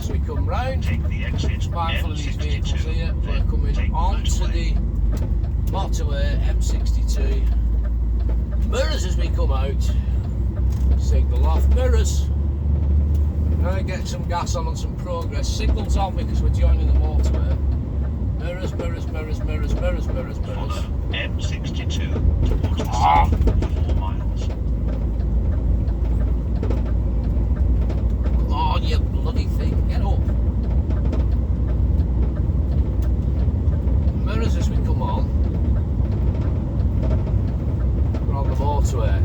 as we come round. Take the exit Mindful of these vehicles M62, here. We're then coming take the onto the motorway M62. Mirrors as we come out. Signal off. Mirrors. Now get some gas on and some progress. Signals on because we're joining the motorway. Mirrors, mirrors, mirrors, mirrors, mirrors, mirrors, mirrors. Follow M62 towards the south for 4 miles. Come on, you bloody thing. Get up. Mirrors as we come on. We're on the motorway.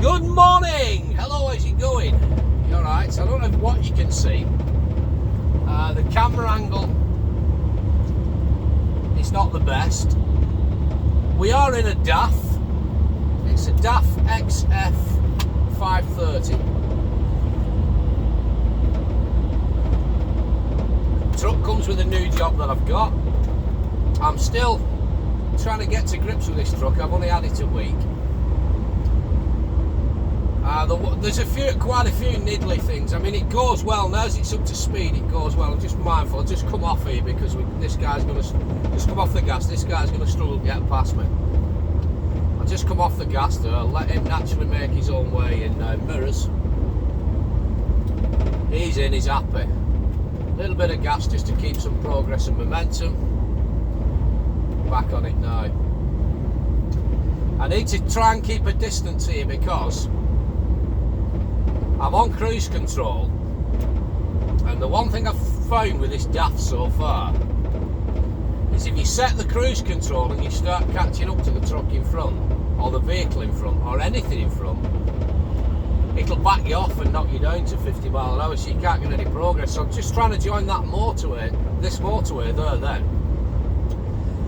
Good morning! Hello, how's it going? You alright? So I don't know what you can see. The camera angle is not the best. We are in a DAF. It's a DAF XF 530. Truck comes with a new job that I've got. I'm still trying to get to grips with this truck. I've only had it a week. There's quite a few niggly things. I mean, it goes well now as it's up to speed. It goes well. I'm just mindful. I'll just come off here because this guy's going to just come off the gas. This guy's going to struggle to get past me. I'll just come off the gas there. I'll let him naturally make his own way in. Mirrors. He's in. He's happy. A little bit of gas just to keep some progress and momentum. Back on it now. I need to try and keep a distance here because I'm on cruise control, and the one thing I've found with this DAF so far is if you set the cruise control and you start catching up to the truck in front, or the vehicle in front, or anything in front, it'll back you off and knock you down to 50 mile an hour, so you can't get any progress. So I'm just trying to join that motorway, this motorway there then,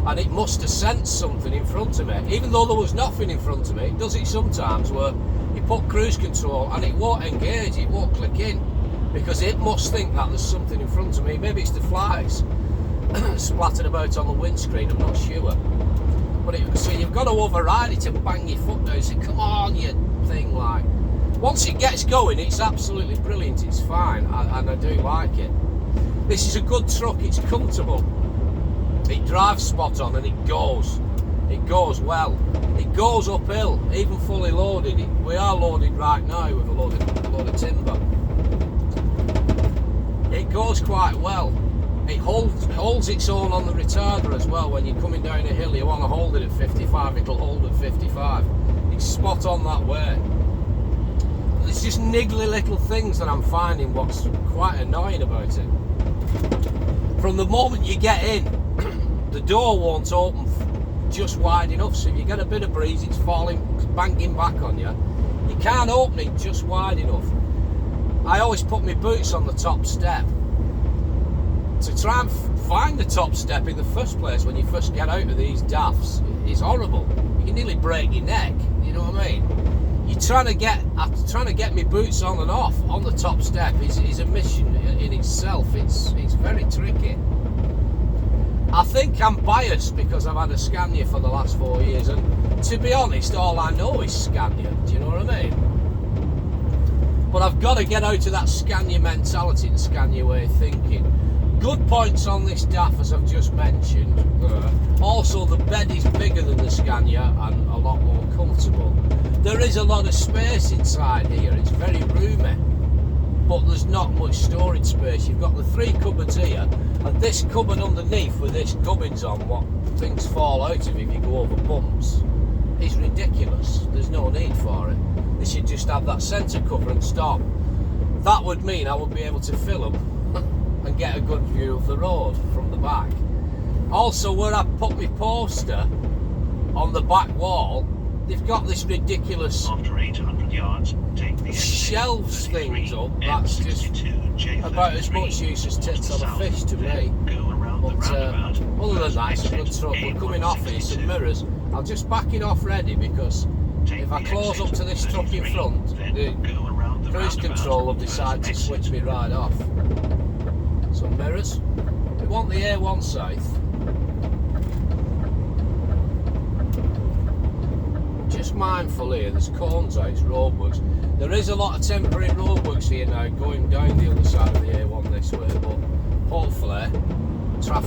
and it must have sensed something in front of me, even though there was nothing in front of me. It does it sometimes where you put cruise control and it won't engage, it won't click in, because it must think that there's something in front of me. Maybe it's the flies splattered about on the windscreen, I'm not sure. But so you've got to override it and bang your foot down and say, come on, you thing. Like, once it gets going, it's absolutely brilliant, it's fine, and I do like it. This is a good truck, it's comfortable, it drives spot on, and it goes well. It goes uphill, even fully loaded. We are loaded right now with a load of timber. It goes quite well. It holds its own on the retarder as well. When you're coming down a hill, you want to hold it at 55, it'll hold at 55. It's spot on that way. There's just niggly little things that I'm finding what's quite annoying about it. From the moment you get in, the door won't open just wide enough, so if you get a bit of breeze, it's banging back on you. You can't open it just wide enough. I always put my boots on the top step to try and find the top step in the first place. When you first get out of these DAFs, it's horrible. You can nearly break your neck, you know what I mean? I'm trying to get my boots on and off on the top step is a mission in itself. It's very tricky. I think I'm biased because I've had a Scania for the last 4 years, and to be honest, all I know is Scania, do you know what I mean? But I've got to get out of that Scania mentality and Scania way of thinking. Good points on this DAF, as I've just mentioned. Also, the bed is bigger than the Scania and a lot more comfortable. There is a lot of space inside here, it's very roomy, but there's not much storage space. You've got the 3 cupboards here, and this cupboard underneath with this gubbins on, what things fall out of if you go over bumps, is ridiculous. There's no need for it. They should just have that centre cover and stop. That would mean I would be able to fill them and get a good view of the road from the back. Also, where I put my poster on the back wall, they've got this ridiculous After 800 yards, take the shelves things up. That's just about as much use as tits on a fish to me. But other than that, it's a good truck. We're coming off here, some mirrors. I'll just back it off ready, because if I close up to this truck in front, the cruise control will decide to switch me right off. Some mirrors. We want the A1 south. Just mindful here, there's cones out, it's roadworks. There is a lot of temporary roadworks here now going down the other side of the A1 this way, but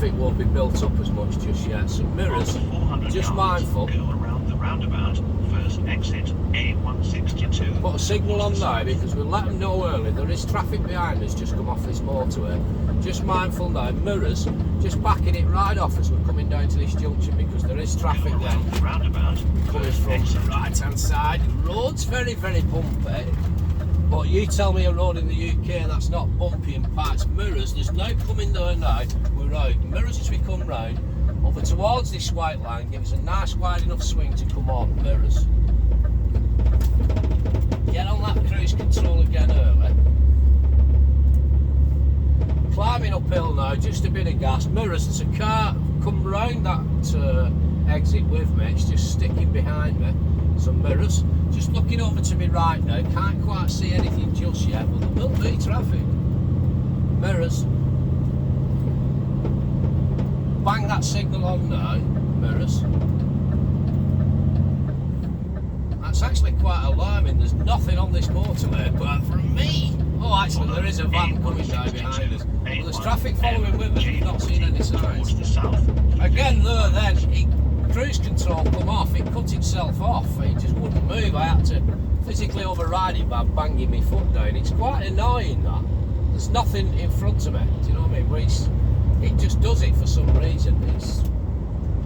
traffic won't be built up as much just yet. So mirrors, After 400 just yards, mindful. go around the roundabout. First exit A162. Put a signal on now because we'll let them know early. There is traffic behind us just come off this motorway. Just mindful now, mirrors, just backing it right off as we're coming down to this junction because there is traffic there Around the roundabout. coming from the right hand side. The road's very, very bumpy. But you tell me a road in the UK that's not bumpy and packed. Mirrors, there's no coming down now. We're out. Mirrors as we come round over towards this white line, give us a nice wide enough swing to come on. Mirrors. Get on that cruise control again early. Climbing uphill now, just a bit of gas. Mirrors, there's a car come round that exit with me. It's just sticking behind me. Some mirrors. Just looking over to me right now. Can't quite see anything just yet, but there will be traffic. Mirrors. Bang that signal on now. Mirrors. That's actually quite alarming. There's nothing on this motorway apart from me. Oh, actually, there is a van coming down behind us. But there's traffic following with us. We've not seen any signs. Again, though, then cruise control come off. It cut itself off. It just wouldn't move. I had to physically override it by banging my foot down. It's quite annoying that. There's nothing in front of me. Do you know what I mean? But it just does it for some reason.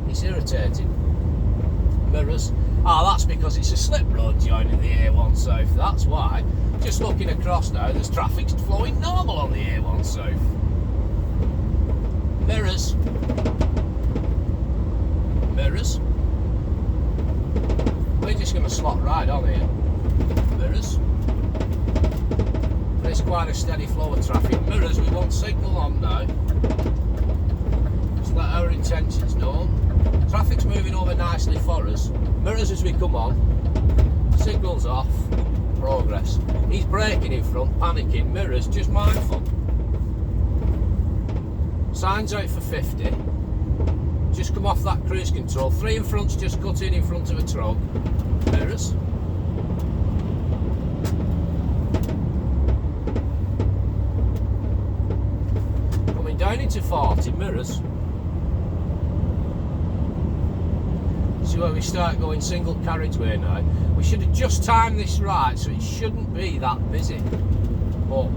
It's irritating. Mirrors. Ah, that's because it's a slip road joining the A1 South. That's why. Just looking across now, there's traffic flowing normal on the A1 South. Mirrors. Mirrors. We're just going to slot right on here. Mirrors. But it's quite a steady flow of traffic. Mirrors, we want signal on now. Just let our intentions known. Traffic's moving over nicely for us. Mirrors as we come on. Signals off. Progress. He's braking in front, panicking. Mirrors, just mindful. Signs out for 50. Just come off that cruise control. 3 in front's just cut in front of a truck. Mirrors. Coming down into 40. Mirrors. See where we start going single carriageway now. We should have just timed this right so it shouldn't be that busy. But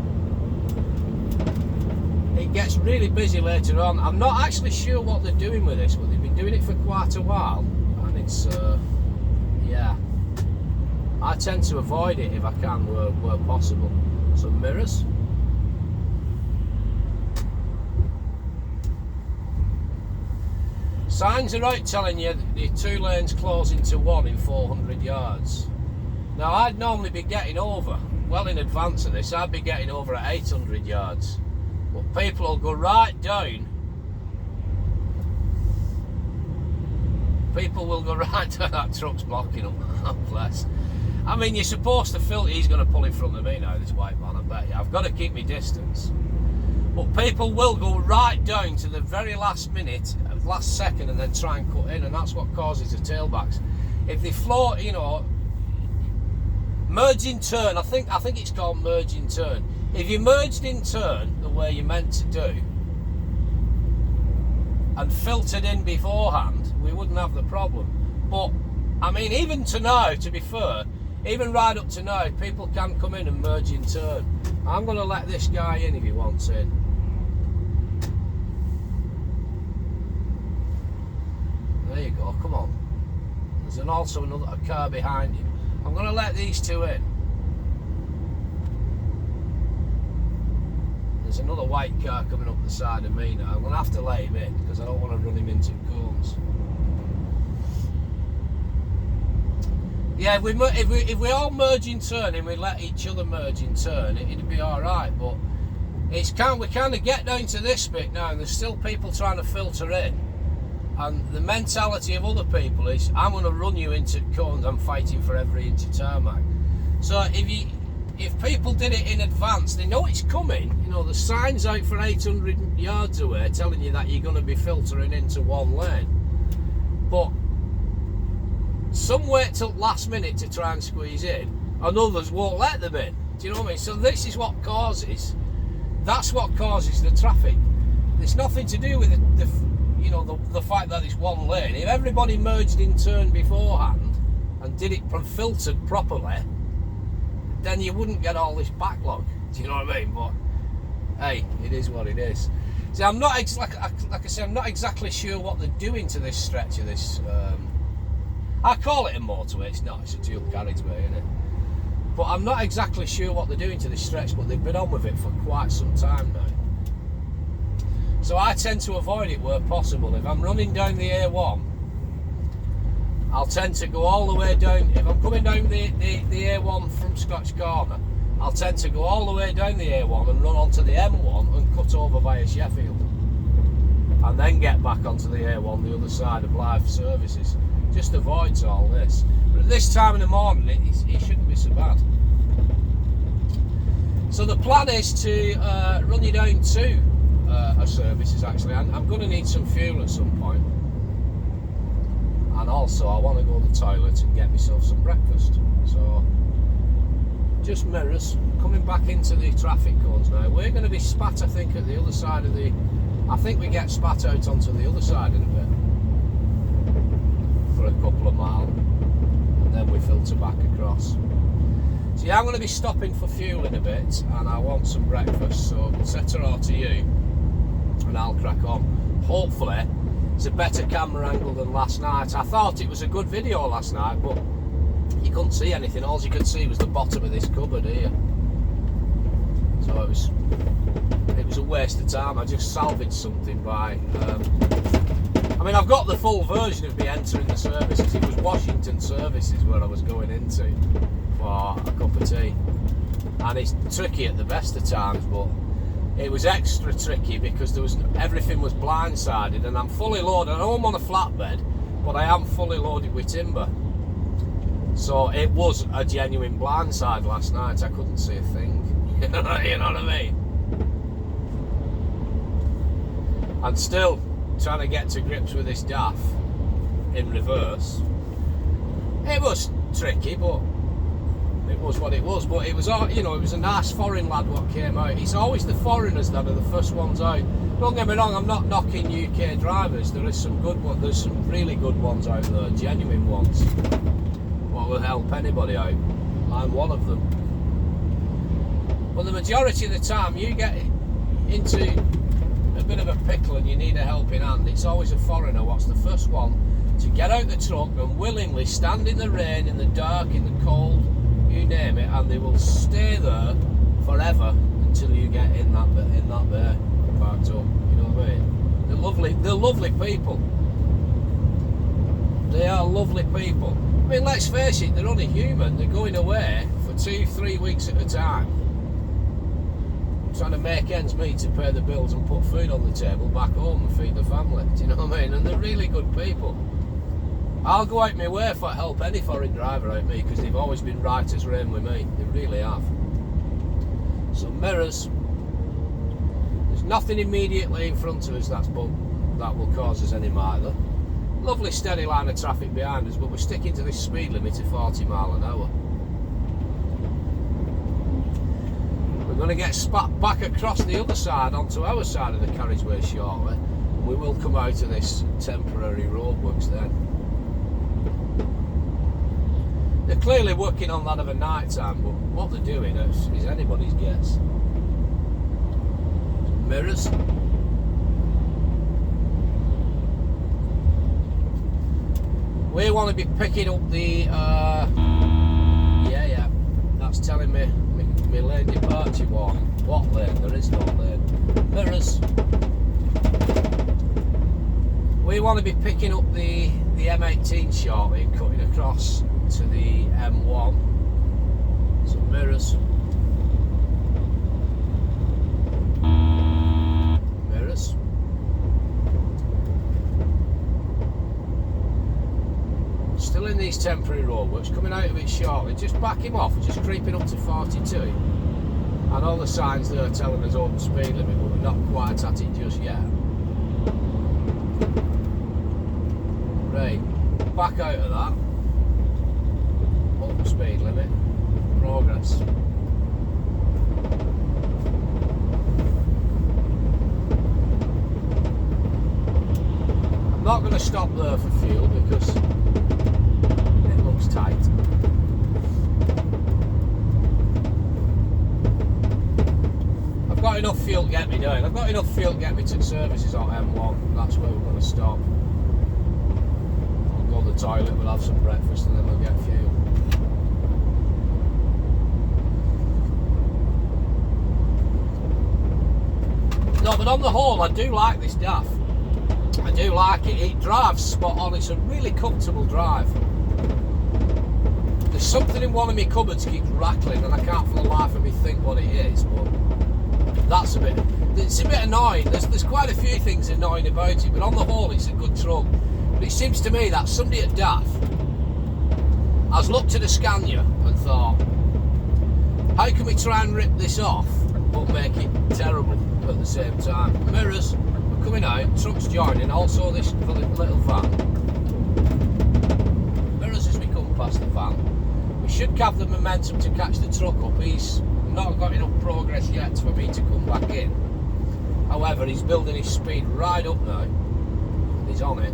it gets really busy later on. I'm not actually sure what they're doing with this, but they've been doing it for quite a while. And it's, yeah. I tend to avoid it if I can where possible. Some mirrors. Signs are out telling you that the 2 lanes close into 1 in 400 yards. Now I'd normally be getting over, well in advance of this, I'd be getting over at 800 yards. But people will go right down. People will go right down, that truck's blocking them. Oh, bless. I mean, you're supposed to filter, he's going to pull in front of me now, this white man, I bet you. I've got to keep my distance. But people will go right down to the very last minute, last second, and then try and cut in, and that's what causes the tailbacks. If they float, you know, merge in turn, I think it's called merge in turn. If you merged in turn the way you're meant to do and filtered in beforehand, we wouldn't have the problem. But I mean, even to now, to be fair, even right up to now, people can come in and merge in turn. I'm going to let this guy in if he wants in. There you go, come on. There's also another car behind him. I'm going to let these 2 in. There's another white car coming up the side of me now. I'm going to have to let him in because I don't want to run him into cones. Yeah, if we all merge in turn and we let each other merge in turn, it'd be alright, but we kind of get down to this bit now and there's still people trying to filter in. And the mentality of other people is, I'm going to run you into cones, I'm fighting for every inch of tarmac. So if people did it in advance, they know it's coming. You know, the sign's out for 800 yards away telling you that you're going to be filtering into 1 lane. But some wait till last minute to try and squeeze in, and others won't let them in. Do you know what I mean? So this is what causes, that's what causes the traffic. it's nothing to do with the fact that it's one lane. If everybody merged in turn beforehand and did it filtered properly, then you wouldn't get all this backlog. Do you know what I mean? But hey, it is what it is. See, I'm not like I say, I'm not exactly sure what they're doing to this stretch of this. I call it a motorway. It's not. It's a dual carriageway, isn't it? But I'm not exactly sure what they're doing to this stretch. But they've been on with it for quite some time now. So I tend to avoid it where possible. If I'm running down the A1, I'll tend to go all the way down. If I'm coming down the A1 from Scotch Corner, I'll tend to go all the way down the A1 and run onto the M1 and cut over via Sheffield. And then get back onto the A1 the other side of live services. Just avoids all this. But at this time in the morning, it shouldn't be so bad. So the plan is to run you down to a services actually. I'm going to need some fuel at some point. And also I want to go to the toilet and get myself some breakfast. So just mirrors, coming back into the traffic cones now. We're going to be spat, I think, at the other side of the... I think we get spat out onto the other side in a bit. For a couple of miles. And then we filter back across. So yeah, I'm going to be stopping for fuel in a bit. And I want some breakfast. So set her out to you. And I'll crack on. Hopefully, it's a better camera angle than last night. I thought it was a good video last night, but you couldn't see anything. All you could see was the bottom of this cupboard here. So it was a waste of time. I just salvaged something by... I mean, I've got the full version of me entering the services. It was Washington Services where I was going into for a cup of tea. And it's tricky at the best of times, but it was extra tricky because everything was blindsided, and I'm fully loaded. I know I'm on a flatbed, but I am fully loaded with timber. So it was a genuine blindside last night. I couldn't see a thing. You know what I mean? And still trying to get to grips with this DAF in reverse. It was tricky, but it was what it was. But it was, it was a nice foreign lad what came out. It's always the foreigners that are the first ones out. Don't get me wrong, I'm not knocking UK drivers. There is some good ones. There's some really good ones out there, genuine ones. What will help anybody out. I'm one of them. But the majority of the time, you get into a bit of a pickle and you need a helping hand. It's always a foreigner what's the first one to get out the truck and willingly stand in the rain, in the dark, in the cold, you name it, and they will stay there forever until you get in that bay parked up. You know what I mean? They're lovely people. They are lovely people. I mean, let's face it, they're only human. They're going away for 2-3 weeks at a time, trying to make ends meet to pay the bills and put food on the table back home and feed the family. Do you know what I mean? And they're really good people. I'll go out my way for help any foreign driver out me, because they've always been right as rain with me. They really have. So mirrors. There's nothing immediately in front of us that will cause us any miler. Lovely steady line of traffic behind us, but we're sticking to this speed limit of 40 miles an hour. We're going to get spat back across the other side onto our side of the carriageway shortly, and we will come out of this temporary roadworks then. They're clearly working on that of a night time, but what they're doing is anybody's guess. Mirrors. We want to be picking up the that's telling me my lane departure warning. What lane? There is no lane. Mirrors. We want to be picking up the M18 shortly and cutting across to the M1. Some mirrors. Mirrors. Still in these temporary roadworks, coming out of it shortly. Just back him off, just creeping up to 42. I know the signs there are telling us open speed limit, but we're not quite at it just yet. Right, back out of that. Open speed limit. Progress. to stop there for fuel because it looks tight. I've got enough fuel to get me down. I've got enough fuel to get me to services on M1. That's where we're going to stop. I'll go to the toilet, we'll have some breakfast and then we'll get fuel. No, but on the whole, I do like this DAF. I do like it. It drives spot on. It's a really comfortable drive. There's something in one of my cupboards keeps rattling, and I can't for the life of me think what it is. But that's it's a bit annoying. There's quite a few things annoying about it, but on the whole, it's a good truck. But it seems to me that somebody at DAF has looked at a Scania and thought, how can we try and rip this off but make it terrible at the same time? Mirrors are coming out, trucks joining, also this little van. Mirrors as we come past the van. We should have the momentum to catch the truck up. He's not got enough progress yet for me to come back in. However, he's building his speed right up now. He's on it.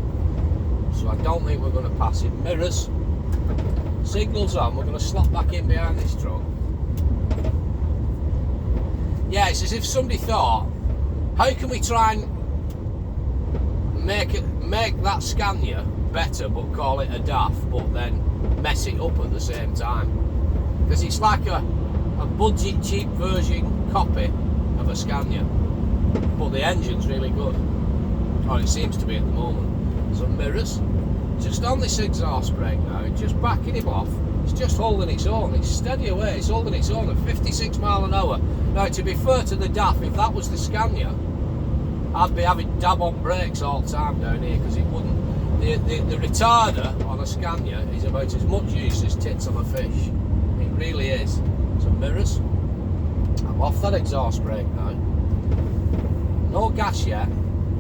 So I don't think we're going to pass him. Mirrors. Signals on. We're going to slot back in behind this truck. Yeah, it's as if somebody thought, how can we try and make that Scania better but call it a DAF, but then mess it up at the same time? Because it's like a budget cheap version copy of a Scania, but the engine's really good, or it seems to be at the moment. So mirrors, just on this exhaust brake now, just backing him off. It's just holding its own. It's steady away. It's holding its own at 56 mile an hour. Now, to be fair to the DAF, if that was the Scania, I'd be having dab on brakes all the time down here because it wouldn't. The retarder on a Scania is about as much use as tits on a fish. It really is. So mirrors. I'm off that exhaust brake now. No gas yet.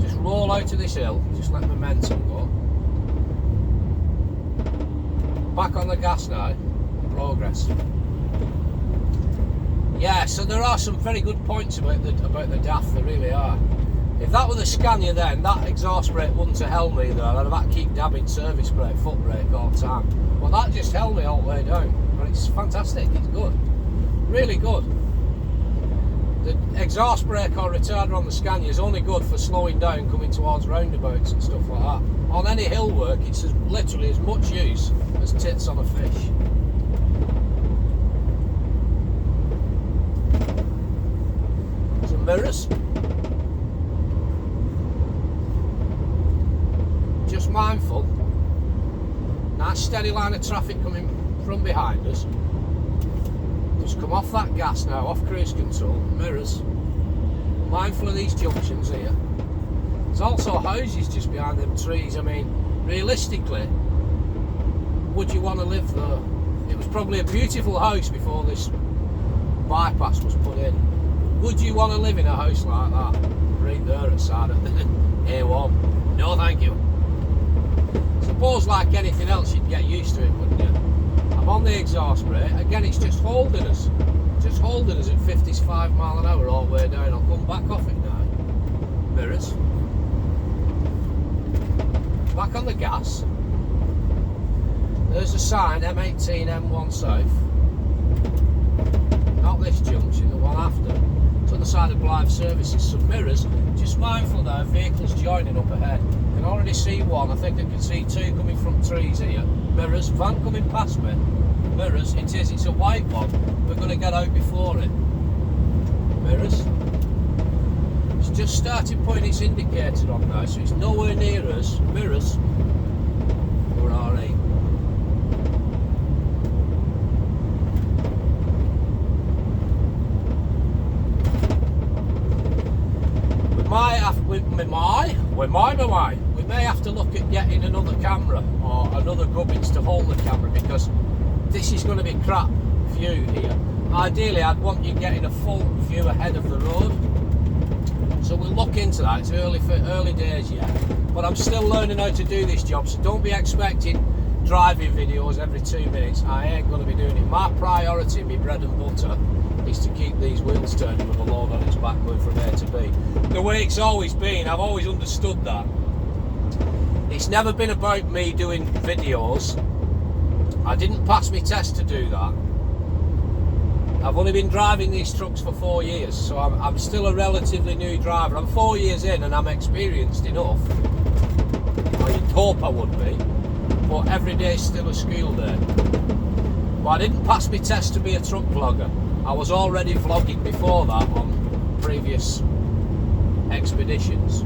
Just roll out of this hill. Just let momentum go. Back on the gas now. Progress. Yeah, so there are some very good points about the DAF. There really are. If that were the Scania, then that exhaust brake wouldn't have held me there. I'd have had to keep dabbing service brake, foot brake all the time. Well, that just held me all the way down. But it's fantastic. It's good. Really good. The exhaust brake or retarder on the Scania is only good for slowing down, coming towards roundabouts and stuff like that. On any hill work, it's literally as much use as tits on a fish. Some mirrors. Just mindful. Nice steady line of traffic coming from behind us. Just come off that gas now, off cruise control, mirrors. Mindful of these junctions here. There's also houses just behind them trees. I mean, realistically, would you want to live there? It was probably a beautiful house before this bypass was put in. Would you want to live in a house like that? Right there at side of the A1. No, thank you. Suppose like anything else, you'd get used to it, wouldn't you? I'm on the exhaust brake. Again, it's just holding us. Just holding us at 55 mile an hour all the way down. I'll come back off it now. Mirrors. Back on the gas. There's a sign, M18 M1 south. Not this junction, the one after. It's on the side of Blythe Services. Some mirrors. Just mindful now, vehicles joining up ahead. I can already see one. I think I can see two coming from trees here. Mirrors. Van coming past me. Mirrors. It is. It's a white one. We're going to get out before it. Mirrors. It's just started putting its indicator on now, so it's nowhere near us. Mirrors. We're alright. We may have to look at getting another camera or another gubbins to hold the camera, because this is going to be crap view here. Ideally, I'd want you getting a full view ahead of the road. So we'll look into that. It's early days yet, but I'm still learning how to do this job. So don't be expecting driving videos every 2 minutes. I ain't going to be doing it. My priority, my bread and butter, is to keep these wheels turning with a load on its back, going from A to B. The way it's always been, I've always understood that. It's never been about me doing videos. I didn't pass my test to do that. I've only been driving these trucks for 4 years, so I'm still a relatively new driver. I'm 4 years in and I'm experienced enough. Well, you'd hope I would be, but every day's still a school day. But I didn't pass my test to be a truck vlogger. I was already vlogging before that on previous expeditions.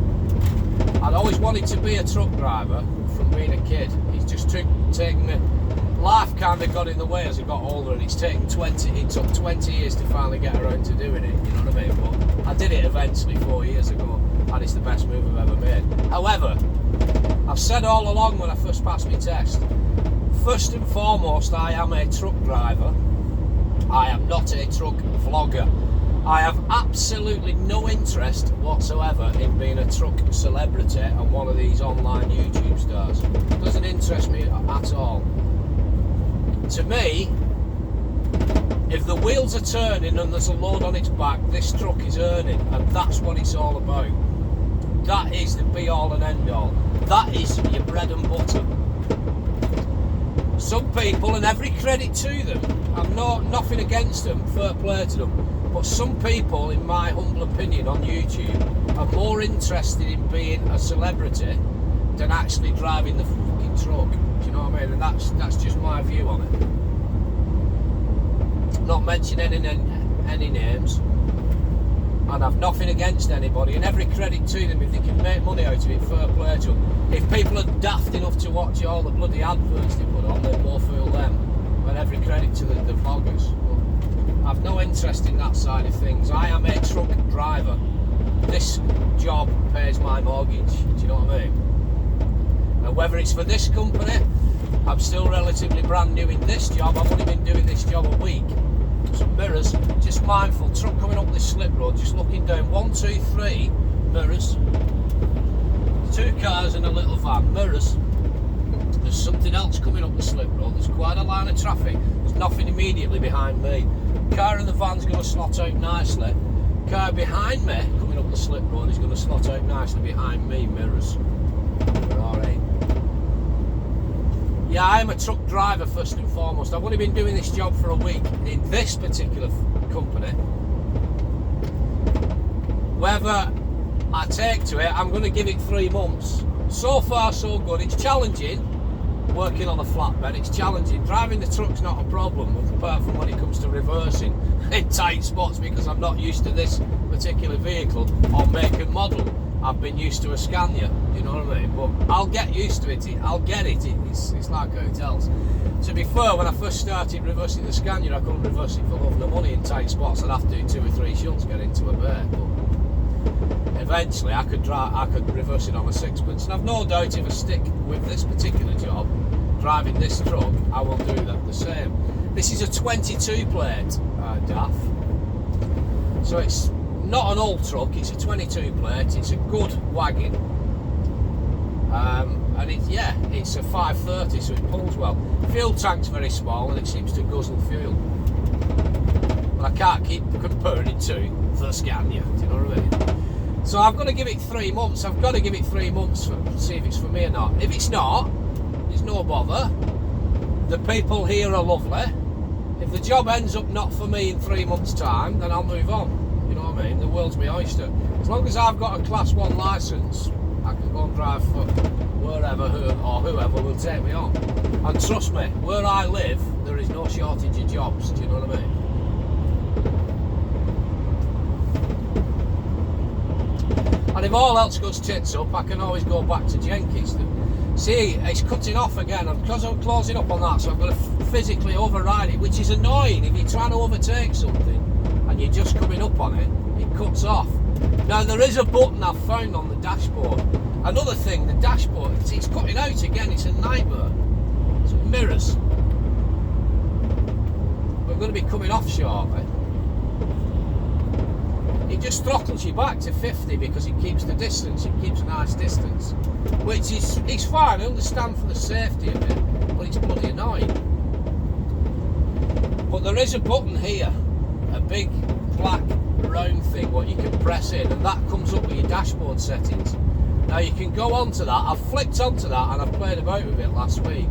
I'd always wanted to be a truck driver from being a kid. It's just taken me. Life kind of got in the way as I got older, and it took 20 years to finally get around to doing it, you know what I mean? But I did it eventually 4 years ago, and it's the best move I've ever made. However, I've said all along when I first passed my test, first and foremost, I am a truck driver. I am not a truck vlogger. I have absolutely no interest whatsoever in being a truck celebrity and one of these online YouTube stars. It doesn't interest me at all. To me, if the wheels are turning and there's a load on its back, this truck is earning, and that's what it's all about. That is the be all and end all. That is your bread and butter. Some people, and every credit to them, I'm nothing against them, fair play to them, but some people, in my humble opinion, on YouTube are more interested in being a celebrity than actually driving the fucking truck. Do you know what I mean? And that's just my view on it. Not mentioning any names, and I've nothing against anybody, and every credit to them. If they can make money out of it, fair play to them. If people are daft enough to watch all the bloody adverts they put on, then more fool them. And every credit to the vloggers. But I've no interest in that side of things. I am a truck driver. This job pays my mortgage. Do you know what I mean? And whether it's for this company, I'm still relatively brand new in this job. I've only been doing this job a week. Some mirrors, just mindful. Truck coming up this slip road, just looking down. 1, 2, 3 mirrors. 2 cars and a little van. Mirrors. There's something else coming up the slip road. There's quite a line of traffic. There's nothing immediately behind me. Car in the van's going to slot out nicely. Car behind me coming up the slip road is going to slot out nicely behind me. Mirrors. Alright. Yeah, I am a truck driver first and foremost. I've only been doing this job for a week in this particular company. Whether I take to it, I'm going to give it 3 months. So far, so good. It's challenging working on a flatbed. It's challenging. Driving the truck's not a problem, apart from when it comes to reversing in tight spots, because I'm not used to this particular vehicle or make and model. I've been used to a Scania, you know what I mean? But I'll get used to it. I'll get it. It's like hotels. To be fair, when I first started reversing the Scania, I couldn't reverse it for love nor money in tight spots. I'd have to do 2 or 3 shunts to get into a bay. But eventually, I could reverse it on a sixpence. And I've no doubt if I stick with this particular job, driving this truck, I will do that the same. This is a 22 plate DAF, so it's not an old truck, it's a 22 plate, it's a good wagon, and it's a 530, so it pulls well. Fuel tank's very small and it seems to guzzle fuel, but I can't keep comparing it to the Scania, do you know what I mean? So I've got to give it 3 months. I've got to give it 3 months to see if it's for me or not. If it's not, there's no bother. The people here are lovely. If the job ends up not for me in 3 months' time, then I'll move on. You know what I mean? The world's my oyster. As long as I've got a Class 1 licence, I can go and drive for wherever or whoever will take me on. And trust me, where I live, there is no shortage of jobs. Do you know what I mean? And if all else goes tits up, I can always go back to Jenkins. See, it's cutting off again, and because I'm closing up on that, so I've got to physically override it, which is annoying. If you're trying to overtake something and you're just coming up on it, it cuts off. Now, there is a button I've found on the dashboard. Another thing, the dashboard, it's cutting out again. It's a nightmare. So mirrors. We're going to be coming off shortly. It just throttles you back to 50 because it keeps the distance, it keeps a nice distance, which is fine. I understand for the safety of it, but it's bloody annoying. But there is a button here, a big black round thing what you can press in, and that comes up with your dashboard settings. Now you can go onto that. I've flicked onto that and I've played about with it last week.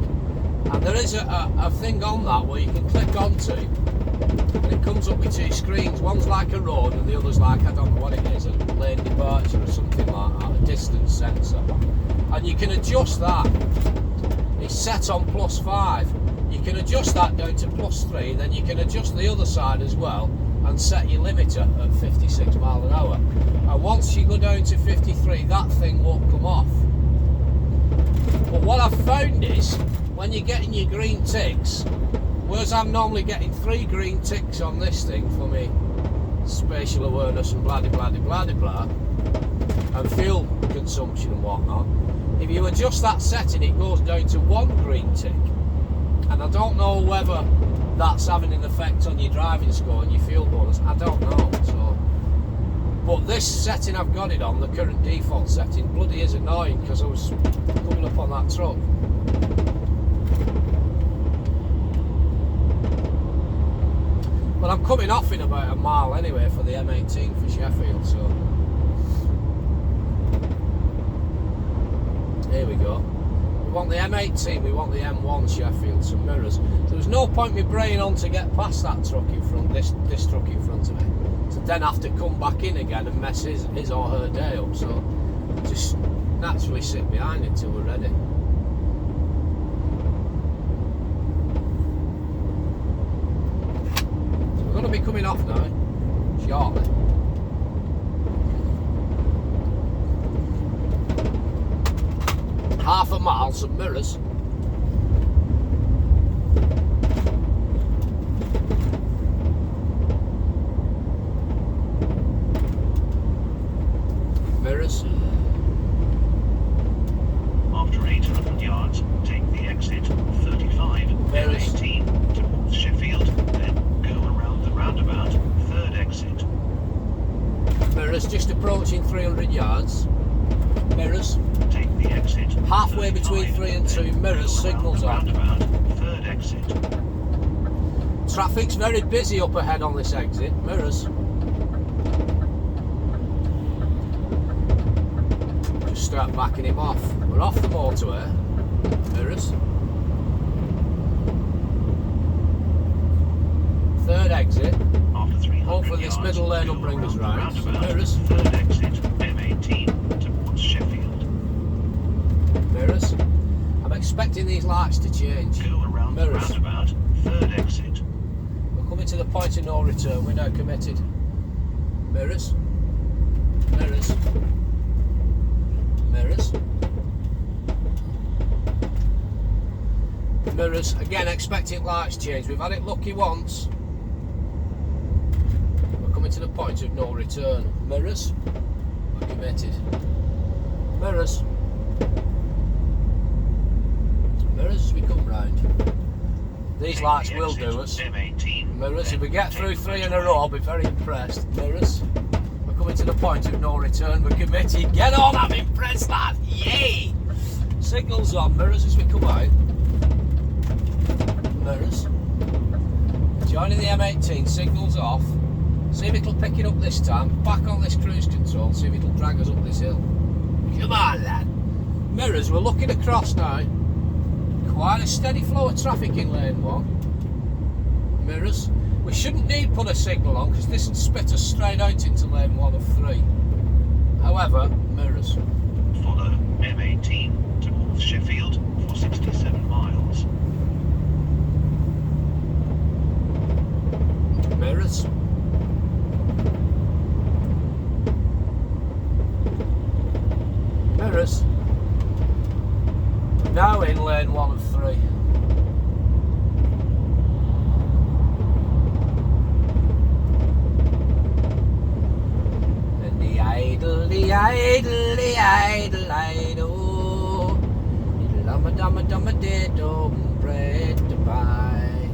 And there is a thing on that where you can click onto, and it comes up with two screens. One's like a road and the other's like, I don't know what it is, a lane departure or something like that, a distance sensor. And you can adjust that. It's set on +5. You can adjust that down to +3, then you can adjust the other side as well and set your limiter at 56 miles an hour. And once you go down to 53, that thing won't come off. But what I've found is, when you're getting your green ticks, whereas I'm normally getting 3 green ticks on this thing for me spatial awareness and blah blah blah blah blah, and fuel consumption and whatnot, if you adjust that setting, it goes down to 1 green tick. And I don't know whether that's having an effect on your driving score and your fuel bonus. I don't know. So, but this setting I've got it on, the current default setting, bloody is annoying because I was coming up on that truck. But I'm coming off in about a mile anyway for the M18 for Sheffield. So here we go. We want the M18, we want the M1 Sheffield, some mirrors. There was no point me braying on to get past that truck in front, this truck in front of me, to then have to come back in again and mess his or her day up. So just naturally sit behind it till we're ready. So we're going to be coming off now, shortly. Half a mile, some mirrors. Mirrors. After 800 yards, take the exit 35, Mirrors. M18 towards Sheffield, then go around the roundabout, 3rd exit. Mirrors, just approaching 300 yards. Mirrors. Take the exit. Halfway between 35, 3 and 2, then mirrors, go around signals the on. roundabout, 3rd exit. Traffic's very busy up ahead on this exit. Mirrors. Just start backing him off. We're off the motorway. Mirrors. 3rd exit. After 300 Hopefully this yards, middle lane will go bring us around the round. roundabout, Mirrors. 3rd exit, M18 towards Sheffield. Mirrors. I'm expecting these lights to change. Go around the Mirrors. roundabout, 3rd exit. We're coming to the point of no return. We're now committed. Mirrors. Mirrors. Mirrors. Mirrors. Again, expecting lights change. We've had it lucky once. We're coming to the point of no return. Mirrors. We're committed. Mirrors. Mirrors as we come round. These Take lights the will exit, do us. M18, Mirrors, if we then get take through the 3 in a motorway. row, I'll be very impressed. Mirrors. We're coming to the point of no return. We're committed. Get on, I'm impressed, lad. Yay! Signals on. Mirrors as we come out. Mirrors. Joining the M18. Signals off. See if it'll pick it up this time. Back on this cruise control. See if it'll drag us up this hill. Come on, lad. Mirrors. We're looking across now. Quite a steady flow of traffic in lane 1. Mirrors. We shouldn't need put a signal on because this will spit us straight out into lane 1 of 3. However, mirrors. Follow M18 towards Sheffield for 67 miles. Mirrors. Mirrors. Now in lane 1 of 3. And the idle, Dumma dumma dumma diddle, bread to buy.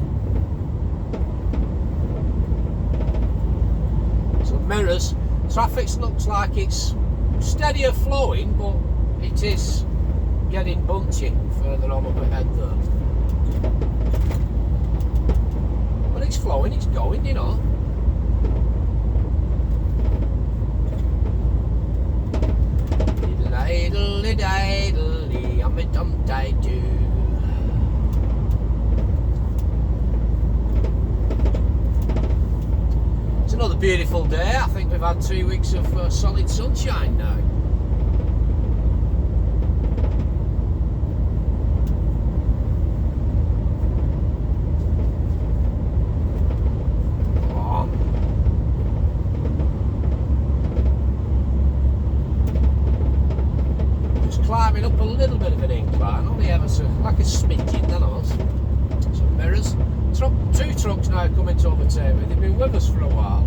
So mirrors, traffic looks like it's steadier flowing, but it is getting bunchy further on up ahead though. But it's flowing, it's going, you know. Idle, someday do. It's another beautiful day. I think we've had 2 weeks of solid sunshine now. Climbing up a little bit of an incline, only ever so, like a smidgen, than us. Some mirrors. Two trucks now coming to overtake me. They've been with us for a while.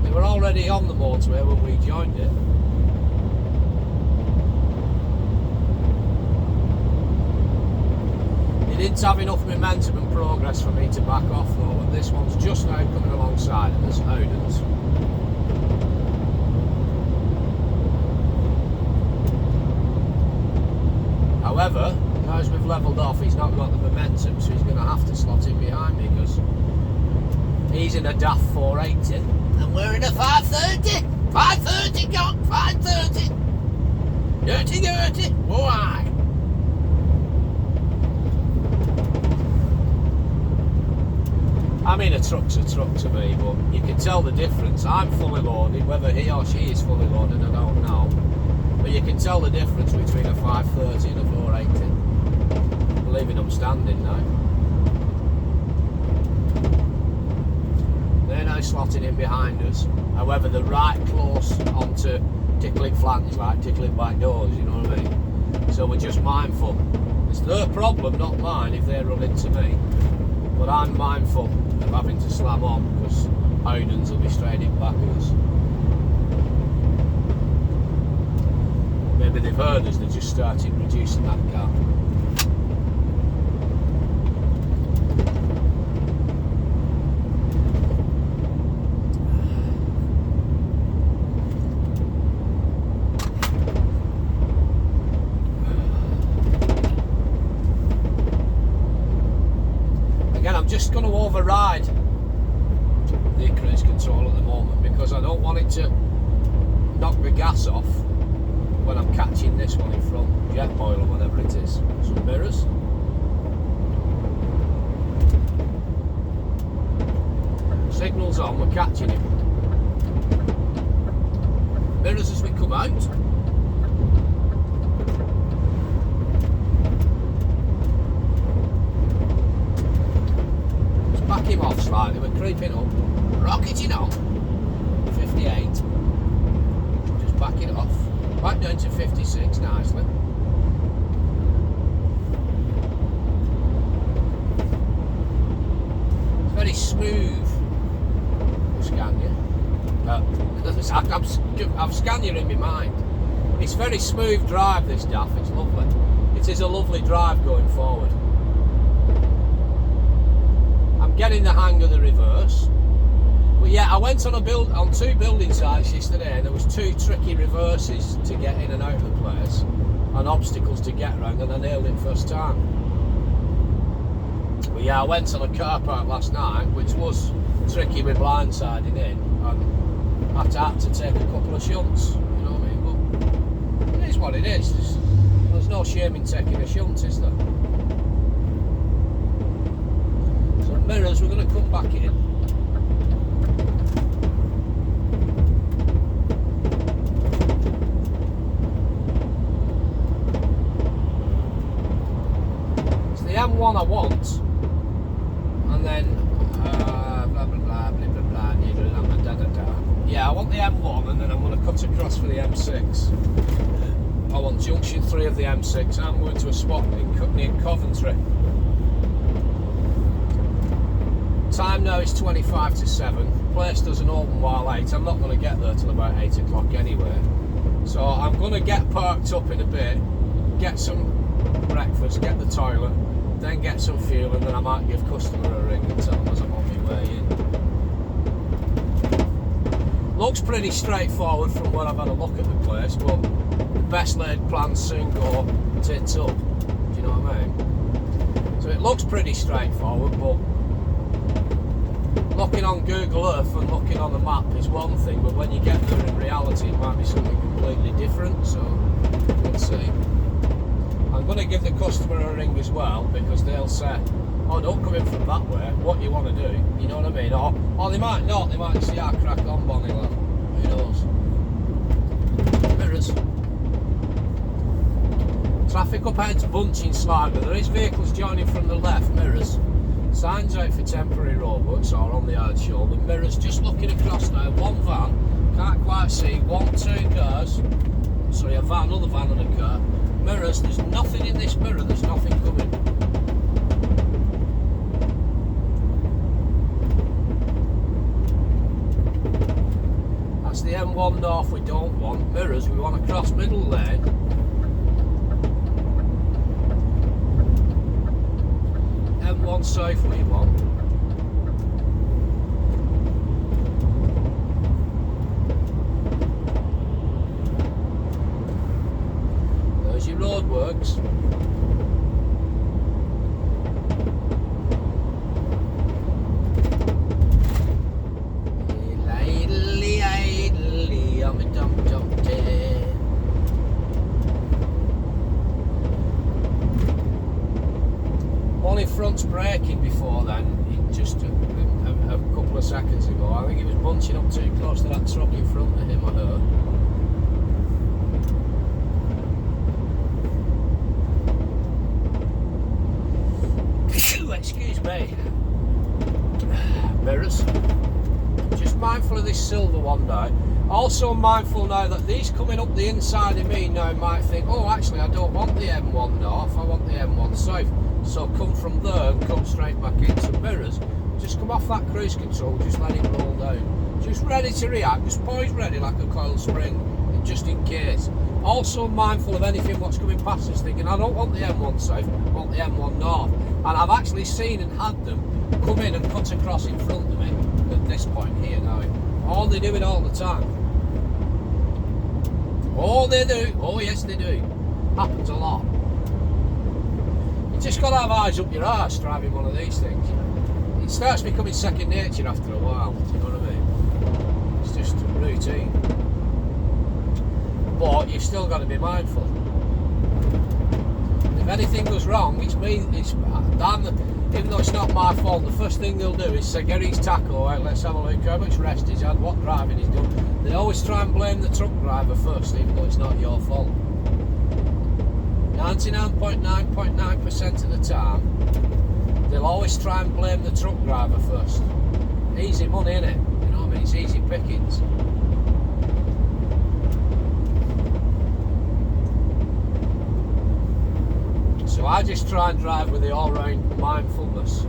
They were already on the motorway when we joined it. They didn't have enough momentum and progress for me to back off though, and this one's just now coming alongside of us, Howden's. However, now as we've levelled off, he's not got the momentum, so he's going to have to slot in behind me because he's in a DAF 480 and we're in a 530. 530, got 530. Dirty. Why? I mean, a truck's a truck to me, but you can tell the difference. I'm fully loaded, whether he or she is fully loaded, I don't know. But you can tell the difference between a 530 and a 480. Leaving them standing now. They're now slotting in behind us. However, they're right close onto tickling flanges, like tickling back doors, you know what I mean? So we're just mindful. It's their problem, not mine, if they run into me. But I'm mindful of having to slam on because Howden's will be straight in back of us. Maybe they've heard us, they just started reducing that gap. Again, I'm just going to override the cruise control at the moment because I don't want it to knock the gas off when I'm catching this one in front, jet boil or whatever it is. Some mirrors. Signals on, we're catching him. Mirrors as we come out. Just back him off slightly, we're creeping up. Rocketing on. 58. Just back it off. Back down to 56 nicely. It's very smooth, Scania. I've Scania in my mind. It's very smooth drive, this DAF, it's lovely. It is a lovely drive going forward. I'm getting the hang of the reverse. But yeah, I went on on 2 building sites yesterday and there was 2 tricky reverses to get in and out of the place and obstacles to get around, and I nailed it first time. But yeah, I went on a car park last night which was tricky with blindsiding in and I had to take a couple of shunts, you know what I mean? But it is what it is. There's no shame in taking a shunt, is there? So mirrors, we're going to come back in. M1 I want, and then blah blah blah blah blah blah da da da. Yeah, I want the M1, and then I'm going to cut across for the M6. I want junction 3 of the M6. I'm going to a spot near Coventry. Time now is 25 to 7. Place doesn't open while 8. I'm not going to get there till about 8 o'clock anyway. So I'm going to get parked up in a bit, get some breakfast, get the toilet, then get some fuel, and then I might give customer a ring and tell them as I'm on my way in. Looks pretty straightforward from where I've had a look at the place, but the best laid plans soon go tits up. Do you know what I mean? So it looks pretty straightforward, but looking on Google Earth and looking on the map is one thing, but when you get there in reality it might be something completely different, so we'll see. I'm going to give the customer a ring as well, because they'll say, oh, don't come in from that way, what you want to do, you know what I mean? Or they might not, they might see I crack on, Bonnie lad, who knows? Mirrors. Traffic up ahead's bunching slightly, there is vehicles joining from the left, mirrors. Signs out for temporary roadworks or on the hard shoulder, mirrors just looking across now, one van, can't quite see, 1, 2 cars, sorry, a van, another van and a car, mirrors, there's nothing in this mirror, there's nothing coming. That's the M1 north we don't want, mirrors, we want to cross middle lane. M1 south we want. There's your roadworks. Only front's braking before then, just a couple of seconds ago. I think he was bunching up too close to that truck in front of him or her. Excuse me. Mirrors. Just mindful of this silver one now. Also mindful now that these coming up the inside of me now might think, oh, actually I don't want the M1 north, I want the M1 south. So come from there and come straight back into mirrors. Just come off that cruise control, just let it roll down. Just ready to react, just poised ready like a coiled spring, just in case. Also mindful of anything what's coming past us, thinking I don't want the M1 south, I want the M1 north. And I've actually seen and had them come in and cut across in front of me at this point here now. Oh, they do it all the time. Oh, they do. Oh, yes, they do. Happens a lot. You just got to have eyes up your arse driving one of these things. It starts becoming second nature after a while. Do you know what I mean? It's just routine. But you've still got to be mindful. If anything goes wrong, it's me. Even though it's not my fault, the first thing they'll do is say, get his tackle out, let's have a look how much rest he's had, what driving he's done. They always try and blame the truck driver first, even though it's not your fault. 99.9% of the time, they'll always try and blame the truck driver first. Easy money, innit? You know what I mean? It's easy pickings. So I just try and drive with the all-round mindfulness.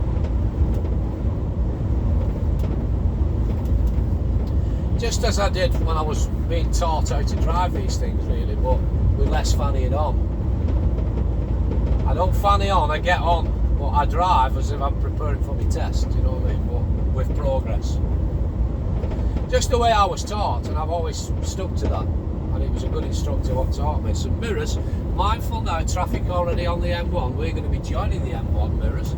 Just as I did when I was being taught how to drive these things, really, but with less fannying on. I don't fanny on, I get on, but I drive as if I'm preparing for my test, you know what I mean, but with progress. Just the way I was taught, and I've always stuck to that. And it was a good instructor what taught me. So mirrors, mindful now, traffic already on the M1, we're going to be joining the M1, mirrors.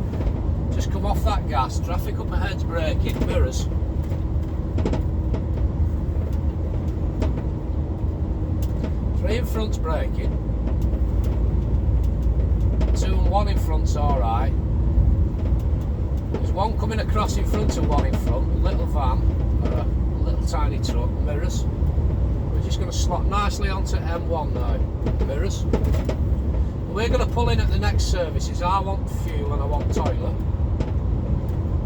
Just come off that gas, traffic up ahead's braking, mirrors. Three in front's braking. 2 and 1 in front's alright. There's one coming across in front of one in front, a little van, or a little tiny truck, mirrors. Just going to slot nicely onto M1 now, mirrors. We're going to pull in at the next services. I want fuel and I want toilet,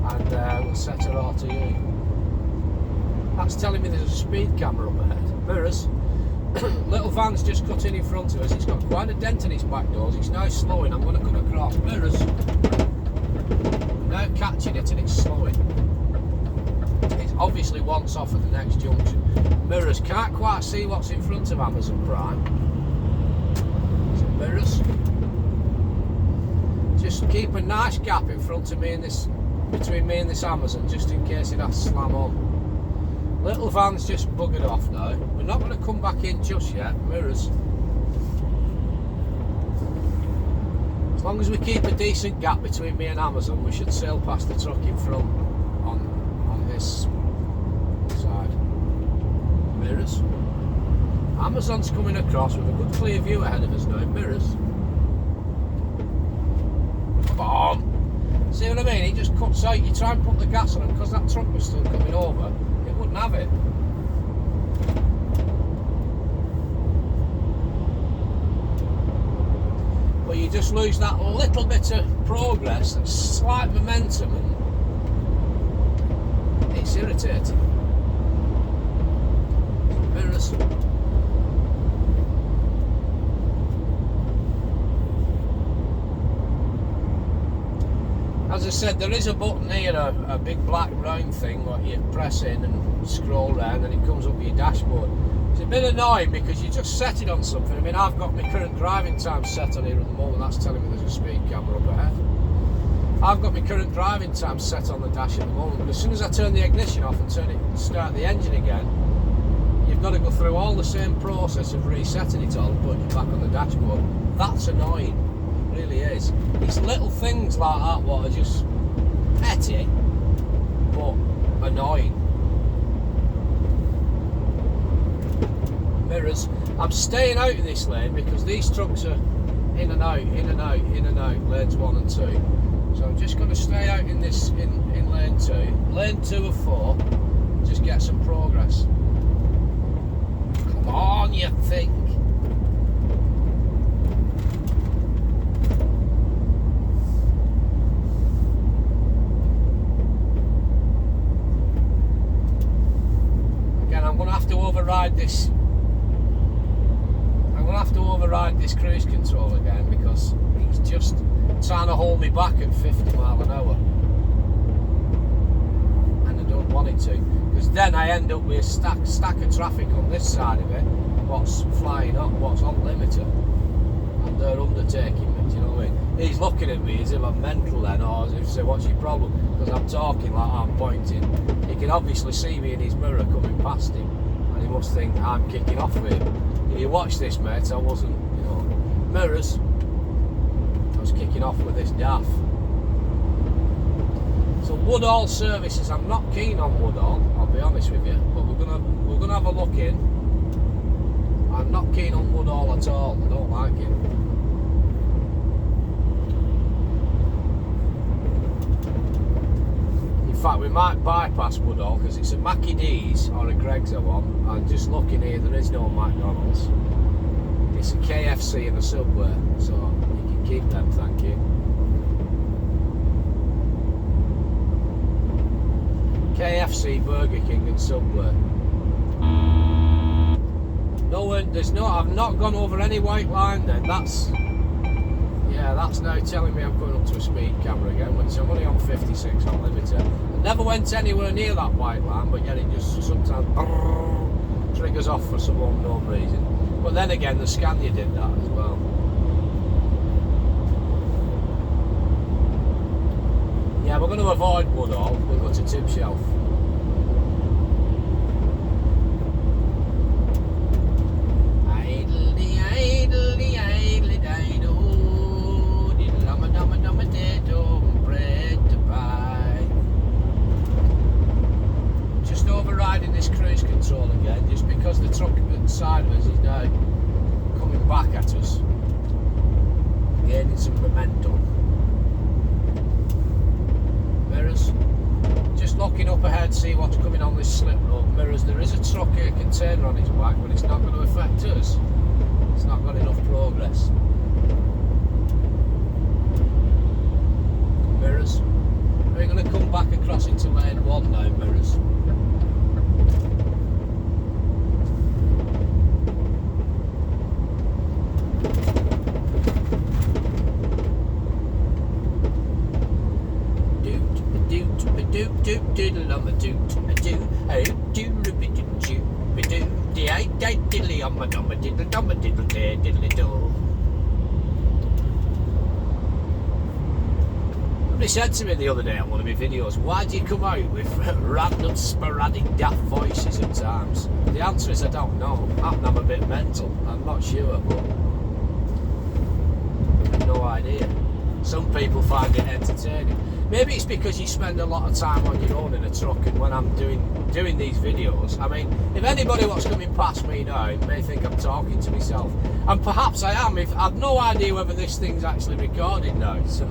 and we'll set her all to you. That's telling me there's a speed camera up ahead, mirrors. Little van's just cut in front of us. It's got quite a dent in its back doors. It's now slowing. I'm going to come across, mirrors. Now catching it and it's slowing. It's obviously once off at the next junction. Mirrors, can't quite see what's in front of Amazon Prime. So mirrors. Just keep a nice gap in front of me and this, between me and this Amazon, just in case it has to slam on. Little van's just buggered off now. We're not going to come back in just yet. Mirrors. As long as we keep a decent gap between me and Amazon, we should sail past the truck in front on this side. Mirrors. Amazon's coming across with a good clear view ahead of us now. Mirrors. Come on. See what I mean? It just cuts out. You try and put the gas on, and because that truck was still coming over, it wouldn't have it. But you just lose that little bit of progress, that slight momentum, and it's irritating. Mirrors. As I said, there is a button here, a big black round thing what you press in and scroll round, and it comes up your dashboard. It's a bit annoying because you just set it on something. I mean, I've got my current driving time set on here at the moment. That's telling me there's a speed camera up ahead. I've got my current driving time set on the dash at the moment, but as soon as I turn the ignition off and start the engine again, you've got to go through all the same process of resetting it all and putting it back on the dashboard. That's annoying. It really is. It's little things like that what are just petty, but annoying. Mirrors. I'm staying out of this lane because these trucks are in and out, in and out, in and out, lanes 1 and 2. So I'm just going to stay out in this in lane 2. Lane 2 of 4, just get some progress. Come on, you think. Again, I'm going to have to override this. I'm going to have to override this cruise control again because it's just trying to hold me back at 50 mile an hour. And I don't want it to. Because then I end up with a stack of traffic on this side of it, what's flying up, what's on limiter, and they're undertaking me, do you know what I mean? He's looking at me as if I'm mental then, or as if to say, what's your problem? Because I'm talking like I'm pointing. He can obviously see me in his mirror coming past him, and he must think I'm kicking off with him. You watch this, mate, I wasn't, you know. Mirrors, I was kicking off with this DAF. So Woodall services, I'm not keen on Woodall, I'll be honest with you, but we're gonna have a look in. I'm not keen on Woodall at all, I don't like it. In fact, we might bypass Woodall because it's a Mackie D's or a Greggs I want. I'm just looking here, there is no McDonald's. It's a KFC and a Subway, so you can keep them, thank you. KFC, Burger King and Subway. No, there's no, I've not gone over any white line then, that's now telling me I'm going up to a speed camera again, which I'm only on 56 on limiter. I never went anywhere near that white line, but yet it just sometimes triggers off for some unknown reason. But then again, the Scania did that as well. Yeah, we're going to avoid Woodall, we'll go to Tib Shelf. Just overriding this cruise control again, just because the truck at the side of us is now coming back at us, gaining some momentum. Mirrors, just looking up ahead, see what's coming on this slip road. Mirrors, there is a truck here, container on his back, but it's not going to affect us. It's not got enough progress. Mirrors, we're going to come back across into lane 1 now, Mirrors. Somebody said to me the other day on one of my videos, why do you come out with random sporadic daft voices at times? The answer is I don't know. I'm a bit mental, I'm not sure, but I have no idea. Some people find it entertaining. Maybe it's because you spend a lot of time on your own in a truck, and when I'm doing these videos, I mean, if anybody what's coming past me now may think I'm talking to myself, and perhaps I am. If I've no idea whether this thing's actually recorded now, so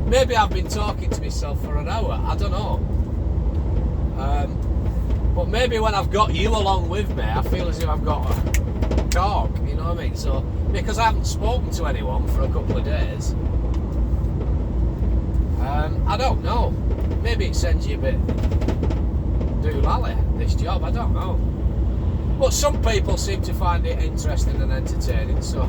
maybe I've been talking to myself for an hour. I don't know. But maybe when I've got you along with me, I feel as if I've got a talk, you know what I mean? So, because I haven't spoken to anyone for a couple of days, I don't know. Maybe it sends you a bit doolally, this job, I don't know. But some people seem to find it interesting and entertaining, so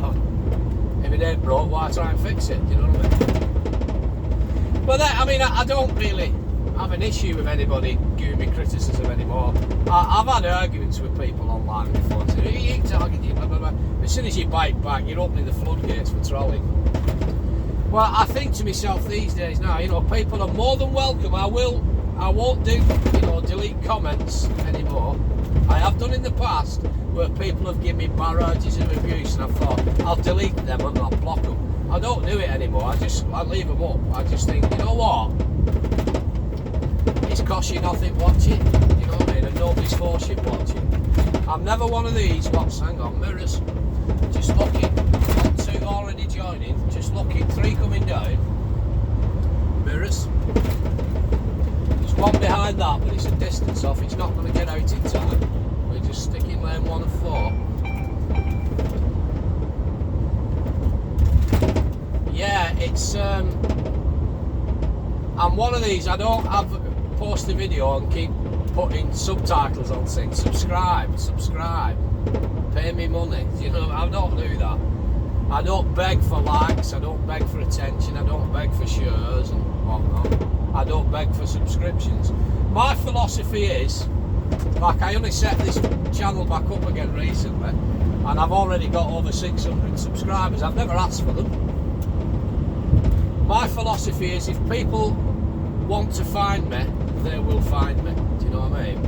if it ain't broke, why try and fix it, you know what I mean? But I mean, I don't really have an issue with anybody giving me criticism anymore. I've had arguments with people online before, saying, you target you, blah, blah, blah. As soon as you bite back, you're opening the floodgates for trolling. Well, I think to myself these days now, you know, people are more than welcome. I won't do, you know, delete comments anymore. I have done in the past where people have given me barrages of abuse, and I thought, I'll delete them and I'll block them. I don't do it anymore. I leave them up. I just think, you know what? It's cost you nothing watching, you know what I mean? And nobody's forced you watching. I'm never one of these. Hang on, mirrors. Just looking. 1, 2 already joining. Just looking. 3 coming down. Mirrors. There's one behind that, but it's a distance off. It's not going to get out in time. We're just sticking lane 1 and 4. Yeah, it's I'm one of these. I don't post a video and keep putting subtitles on saying subscribe, pay me money. You know, I don't do that. I don't beg for likes, I don't beg for attention, I don't beg for shares and whatnot. I don't beg for subscriptions. My philosophy is, like, I only set this channel back up again recently, and I've already got over 600 subscribers. I've never asked for them. My philosophy is, if people want to find me, they will find me. Do you know what I mean?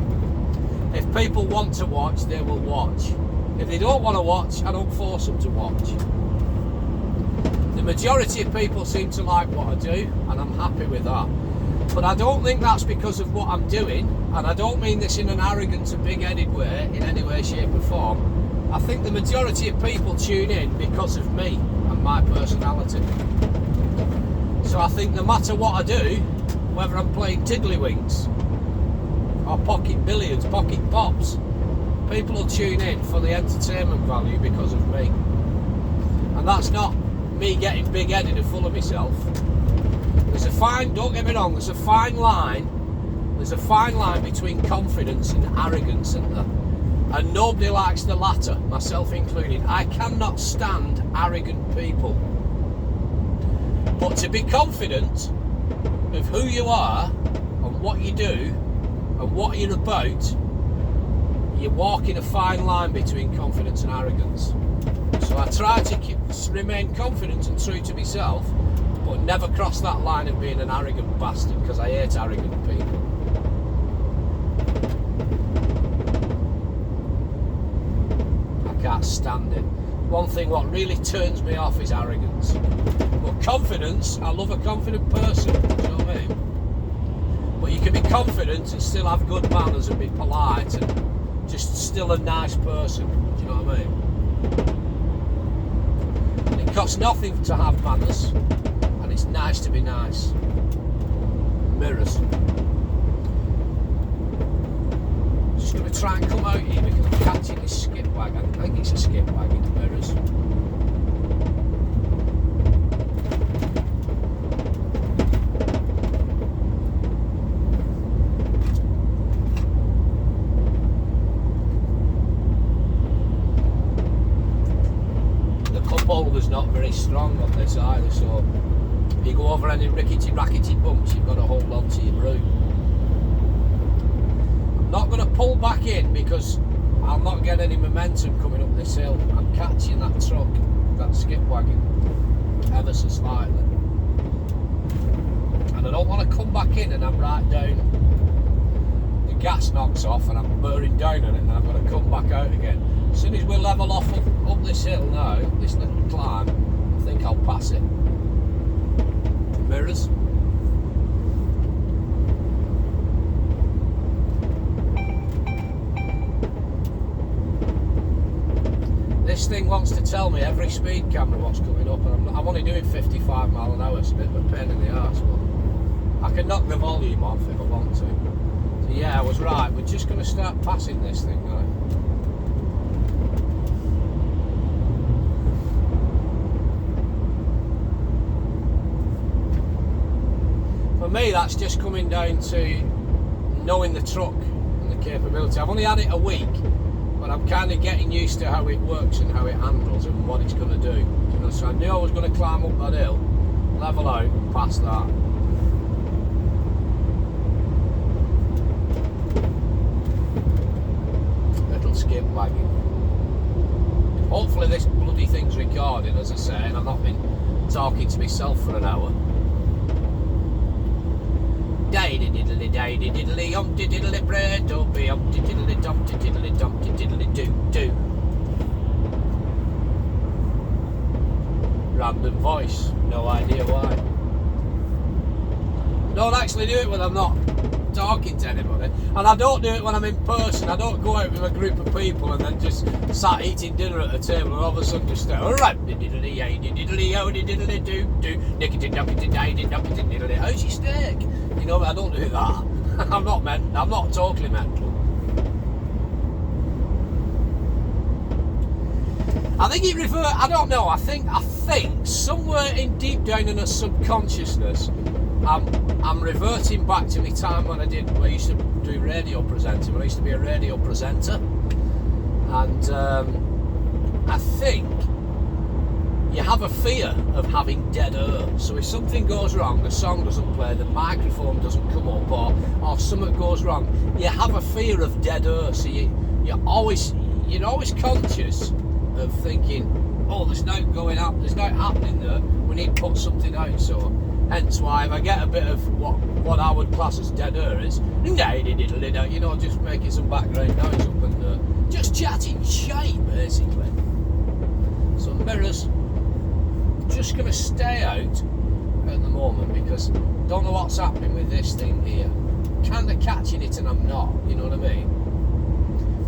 If people want to watch, they will watch. If they don't want to watch, I don't force them to watch. The majority of people seem to like what I do, and I'm happy with that. But I don't think that's because of what I'm doing, and I don't mean this in an arrogant and big-headed way, in any way, shape or form. I think the majority of people tune in because of me and my personality. So I think no matter what I do, whether I'm playing tiddlywinks or pocket billiards, pocket pops, people will tune in for the entertainment value because of me. And that's not me getting big-headed and full of myself. There's a fine, don't get me wrong, there's a fine line between confidence and arrogance, isn't there? And nobody likes the latter, myself included. I cannot stand arrogant people. But to be confident of who you are and what you do and what you're about, you're walking a fine line between confidence and arrogance. So I try to remain confident and true to myself, but never cross that line of being an arrogant bastard, because I hate arrogant people. I can't stand it. One thing what really turns me off is arrogance. But confidence, I love a confident person, do you know what I mean? But you can be confident and still have good manners and be polite and just still a nice person, do you know what I mean? And it costs nothing to have manners, and it's nice to be nice. Mirrors. Just going to try and come out here because I'm catching this skip wagon. I think it's a skip wagon. Mirrors. Holder's not very strong on this either, so if you go over any rickety bumps, you've got to hold on to your broom. I'm not going to pull back in because I'll not get any momentum coming up this hill. I'm catching that truck, that skip wagon, ever so slightly, and I don't want to come back in and I'm right down, the gas knocks off and I'm burning down on it, and I've got to come back out again. As soon as we level off up this hill now, this little climb, I think I'll pass it. tell me every speed camera what's coming up, and I'm only doing 55 mile an hour. It's a bit of a pain in the arse, but I can knock the volume off if I want to. So yeah, I was right. We're just going to start passing this thing now. For me, that's just coming down to knowing the truck and the capability. I've only had it a week, but I'm kind of getting used to how it works and how it handles and what it's going to do. You know, so I knew I was going to climb up that hill, level out, past that. Little skip wagging. Hopefully this bloody thing's recording, as I say, and I've not been talking to myself for an hour. Diddly diddly diddly diddly umpty diddly bread umpty umpty diddly dumpty diddly dumpty diddly doo. Random voice, no idea why. Don't actually do it when I'm not talking to anybody, and I don't do it when I'm in person. I don't go out with a group of people and then just sat eating dinner at a table and all of a sudden just start alright diddly diddly diddly diddly doo nickety duckety diddly duckety diddly. How's your steak? You know, I don't do that. I'm not totally mental. I think it I don't know, I think somewhere in deep down in a subconsciousness, I'm reverting back to my time when I used to do radio presenting, when I used to be a radio presenter. And I think you have a fear of having dead air. So if something goes wrong, the song doesn't play, the microphone doesn't come up, or something goes wrong, you have a fear of dead air. So you're always conscious of thinking, oh, there's no going up, there's no happening there, we need to put something out. So hence why if I get a bit of what I would class as dead air is, you know, just making some background noise up and just chatting shite basically. So mirrors, just going to stay out at the moment because don't know what's happening with this thing here. Kind of catching it and I'm not, you know what I mean?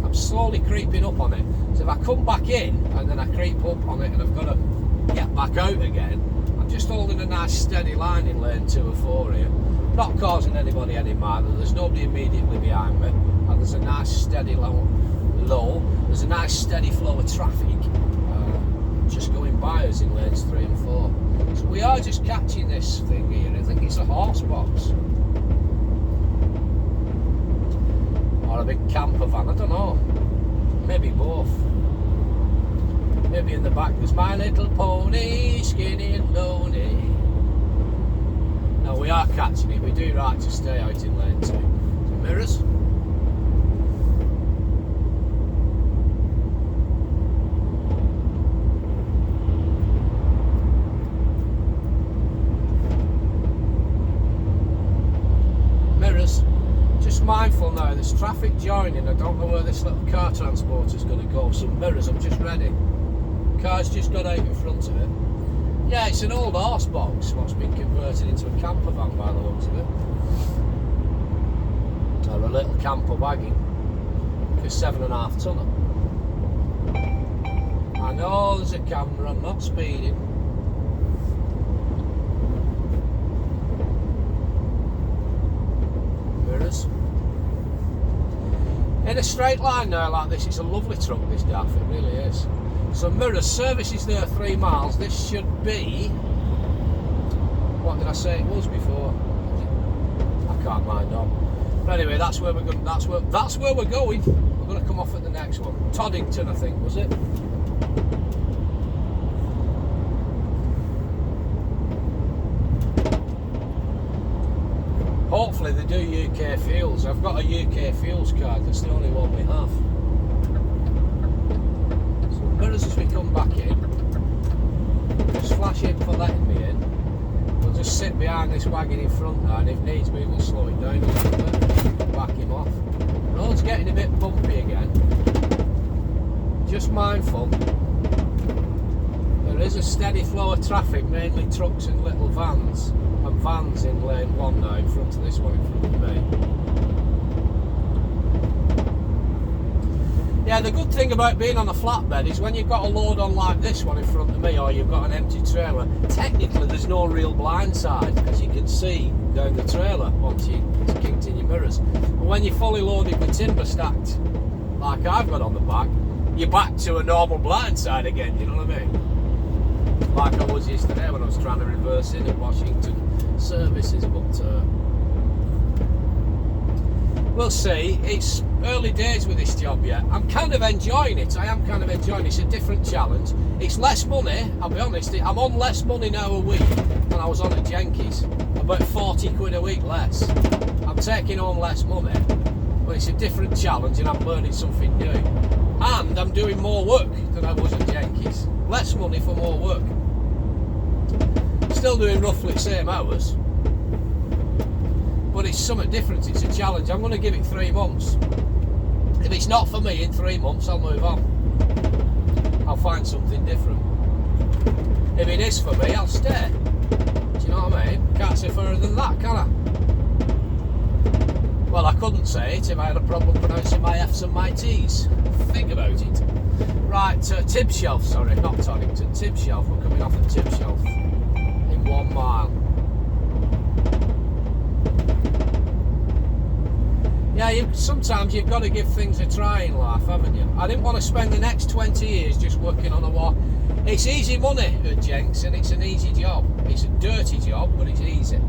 I'm slowly creeping up on it. So if I come back in and then I creep up on it and I've got to get back out again, I'm just holding a nice steady line in lane 2 or 4 here. Not causing anybody any matter. There's nobody immediately behind me, and there's a nice steady low. There's a nice steady flow of traffic just going by us in lanes 3 and 4. So we are just catching this thing here. I think it's a horse box or a big camper van. I don't know. Maybe both. Maybe in the back there's My Little Pony, skinny and lonely. No, we are catching it. We do right to stay out in lane 2. So mirrors. Mindful now, there's traffic joining. I don't know where this little car transporter is going to go. Some mirrors, I'm just ready. Car's just got out in front of it. Yeah, it's an old horse box, what's been converted into a camper van by the looks of it. Or a little camper wagon. Like a 7.5 tonner. I know there's a camera, I'm not speeding. Mirrors. In a straight line now like this, it's a lovely truck, this DAF, it really is. So mirrors, service is there 3 miles. This should be, what did I say it was before? I can't mind on. But anyway, that's where we're going. That's where we're going. We're going to come off at the next one. Toddington, I think, was it? Hopefully they do UK fuels. I've got a UK fuels card, that's the only one we have. So mirrors as we come back in, just flash in for letting me in. We'll just sit behind this wagon in front now, and if needs be we'll slow it down a little bit, back him off. Road's getting a bit bumpy again. Just mindful, there is a steady flow of traffic, mainly trucks and little vans. And vans in lane 1 now in front of this one in front of me. Yeah, the good thing about being on a flatbed is when you've got a load on like this one in front of me, or you've got an empty trailer, technically there's no real blind side because you can see down the trailer once it's kinked in your mirrors. But when you're fully loaded with timber stacked, like I've got on the back, you're back to a normal blind side again, you know what I mean? Like I was yesterday when I was trying to reverse in at Washington Services, but we'll see. It's early days with this job yet. I'm kind of enjoying it. I am kind of enjoying it. It's a different challenge. It's less money, I'll be honest. I'm on less money now a week than I was on at Jenkins. About 40 quid a week less. I'm taking home less money, but it's a different challenge and I'm learning something new. And I'm doing more work than I was at Jenkins. Less money for more work. Still doing roughly the same hours, but it's something different. It's a challenge. I'm going to give it 3 months. If it's not for me in 3 months, I'll move on. I'll find something different. If it is for me, I'll stay. Do you know what I mean? Can't say further than that, can I? Well, I couldn't say it if I had a problem pronouncing my F's and my T's. Think about it. Right, Tib Shelf, sorry, not Toddington. Tib Shelf, we're coming off the Tib Shelf in 1 mile. Yeah, sometimes you've got to give things a try in life, haven't you? I didn't want to spend the next 20 years just working on a walk. It's easy money at Jenks and it's an easy job. It's a dirty job, but it's easy.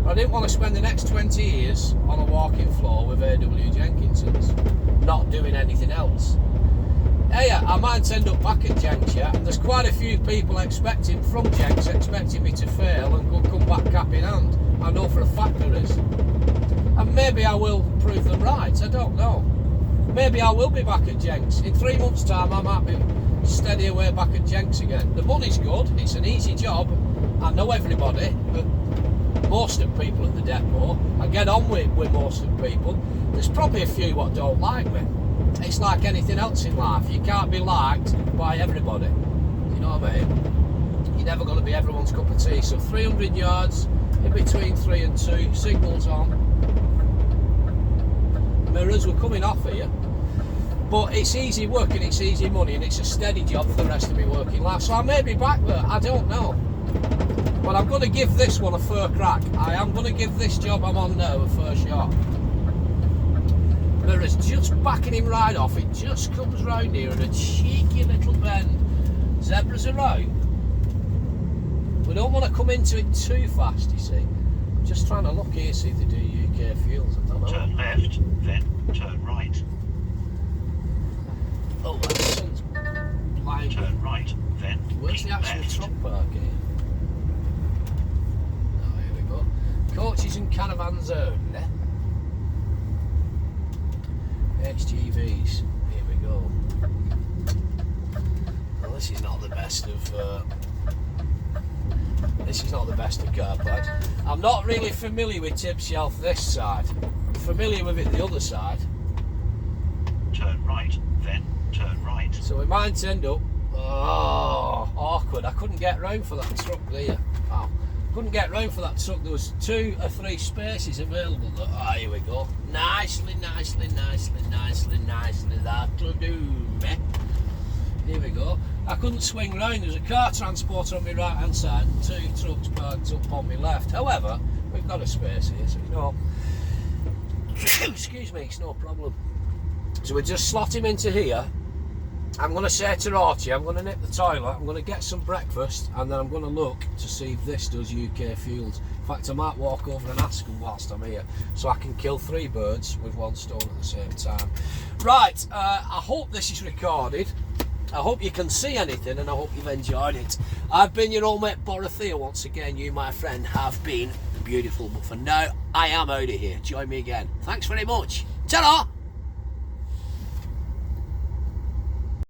But I didn't want to spend the next 20 years on a walking floor with A.W. Jenkinsons, not doing anything else. Yeah, I might end up back at Jenks, yeah, and there's quite a few people from Jenks expecting me to fail and go come back cap in hand. I know for a fact there is. And maybe I will prove them right, I don't know. Maybe I will be back at Jenks. In 3 months' time, I might be steady away back at Jenks again. The money's good, it's an easy job. I know everybody, most of the people at the depot. I get on with most of the people. There's probably a few what don't like me. It's like anything else in life. You can't be liked by everybody. You know what I mean? You're never going to be everyone's cup of tea. So 300 yards, in between 3 and 2, signals on. Mirrors, we're coming off here, but it's easy work and it's easy money and it's a steady job for the rest of my working life, so I may be back there, I don't know, but I'm going to give this one a fair crack. I am going to give this job I'm on now a fair shot. Mirrors just backing him right off, it just comes round here in a cheeky little bend. Zebras are out. We don't want to come into it too fast, you see. I'm just trying to look here, see if they do UK fuels. I don't know. Turn left, then turn right. Oh, that sun's blinding. Turn right, then Where's the actual left. truck park here? Oh, here we go. Coaches and caravan zone, eh? XGVs. Here we go. Well, this is not the best of. This is not the best of car parks. I'm not really familiar with Tib Shelf this side. I'm familiar with it the other side. Turn right, then turn right. So we might end up. Oh, awkward. I couldn't get round for that truck there. Oh, couldn't get round for that truck. There was 2 or 3 spaces available. Ah, here we go. Nicely, that'll do me. Here we go. I couldn't swing round. There's a car transporter on my right hand side and 2 trucks parked up on my left. However, we've got a space here, so you know. Excuse me, it's no problem. So we just slot him into here. I'm going to say to Archie, I'm going to nip the toilet, I'm going to get some breakfast, and then I'm going to look to see if this does UK fuels. In fact, I might walk over and ask him whilst I'm here, so I can kill 3 birds with 1 stone at the same time. Right, I hope this is recorded. I hope you can see anything, and I hope you've enjoyed it. I've been your old mate Borothea once again. You, my friend, have been beautiful. But for now, I am out of here. Join me again. Thanks very much. Ta-ra!